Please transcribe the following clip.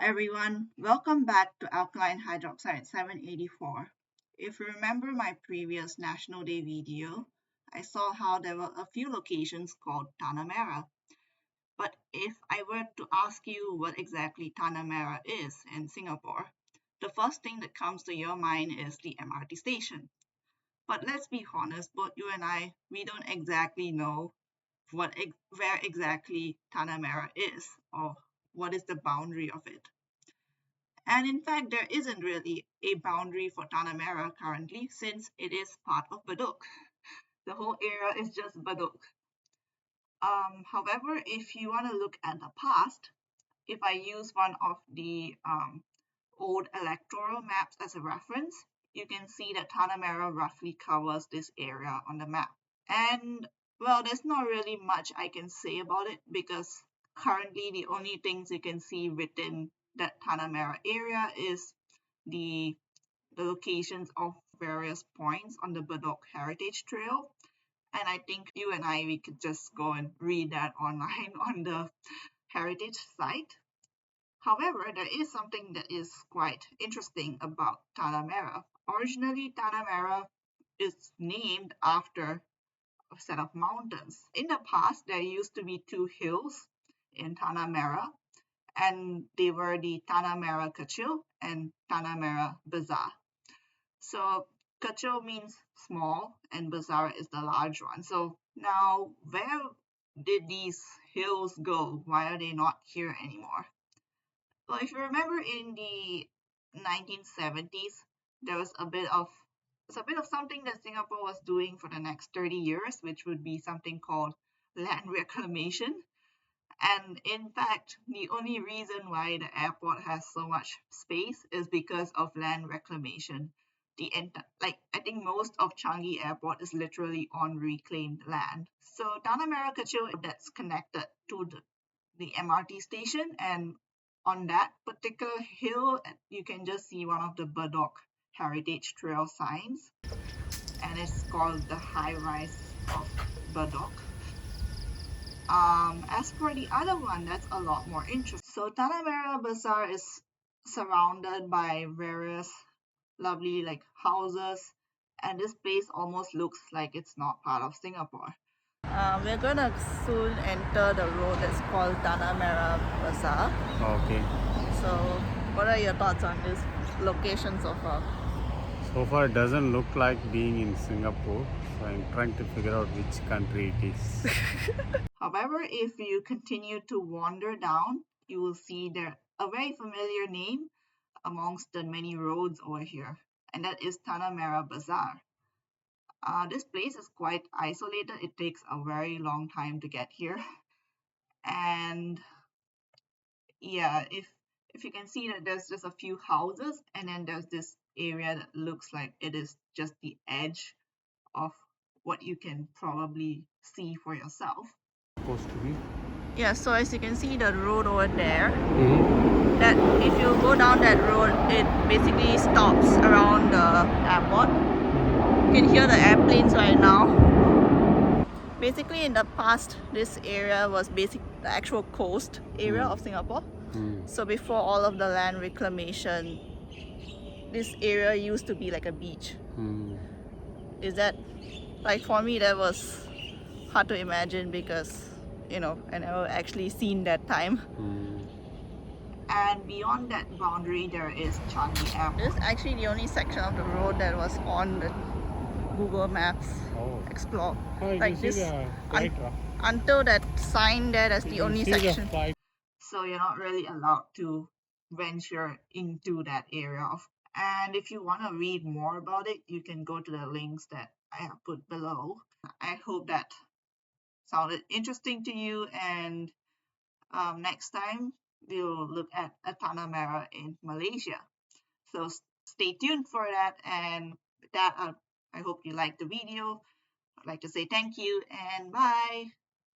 everyone, welcome back to alkaline hydroxide 784. If you remember my previous National Day video, I saw how there were a few locations called Tanah Merah. But if I were to ask you what exactly Tanah Merah is in Singapore, the first thing that comes to your mind is the MRT station. But let's be honest, both you and I, we don't exactly know where exactly Tanah Merah is or what is the boundary of it. And in fact, there isn't really a boundary for Tanah Merah currently since it is part of Bedok. The whole area is just Bedok. However, if you want to look at the past, if I use one of the old electoral maps as a reference, you can see that Tanah Merah roughly covers this area on the map. And well, there's not really much I can say about it because currently the only things you can see within that Tanah Merah area is the locations of various points on the Bedok Heritage Trail. And I think you and I, we could just go and read that online on the heritage site. However, there is something that is quite interesting about Tanah Merah. Originally, Tanah Merah is named after a set of mountains. In the past, there used to be two hills in Tanah Merah, and they were the Tanah Merah Kecil and Tanah Merah Besar. So Kecil means small and Besar is the large one. So now where did these hills go? Why are they not here anymore? Well, if you remember in the 1970s, there was a bit of something that Singapore was doing for the next 30 years, which would be something called land reclamation. And in fact, the only reason why the airport has so much space is because of land reclamation. I think most of Changi Airport is literally on reclaimed land. So Tanah Merah Kecil, that's connected to the MRT station, and on that particular hill, you can just see one of the Bedok Heritage Trail signs, and it's called the High Rise of Bedok. As for the other one, that's a lot more interesting. So Tanah Merah Besar is surrounded by various lovely houses, and this place almost looks like it's not part of Singapore. We're gonna soon enter the road that's called Tanah Merah Besar. Okay. So, what are your thoughts on this location so far? So far, it doesn't look like being in Singapore. So I'm trying to figure out which country it is. However, if you continue to wander down, you will see there a very familiar name amongst the many roads over here, and that is Tanah Merah Besar. This place is quite isolated. It takes a very long time to get here. And yeah, if you can see that there's just a few houses, and then there's this area that looks like it is just the edge of what you can probably see for yourself. Supposed to be. Yeah, so as you can see the road over there, that if you go down that road, it basically stops around the airport. You can hear the airplanes right now. Basically, in the past, this area was the actual coast area of Singapore. So before all of the land reclamation, this area used to be like a beach. Is that, like, for me, that was hard to imagine because, I never actually seen that time. And beyond that boundary, there is Changi Airport. This is actually the only section of the road that was on the Google Maps Explore. Like this, until that sign there, that's the only section. So you're not really allowed to venture into that area. And if you want to read more about it, you can go to the links that I have put below. I hope that sounded interesting to you, and next time we'll look at Tanah Merah in Malaysia. So stay tuned for that, and with that, I hope you liked the video. I'd like to say thank you and bye.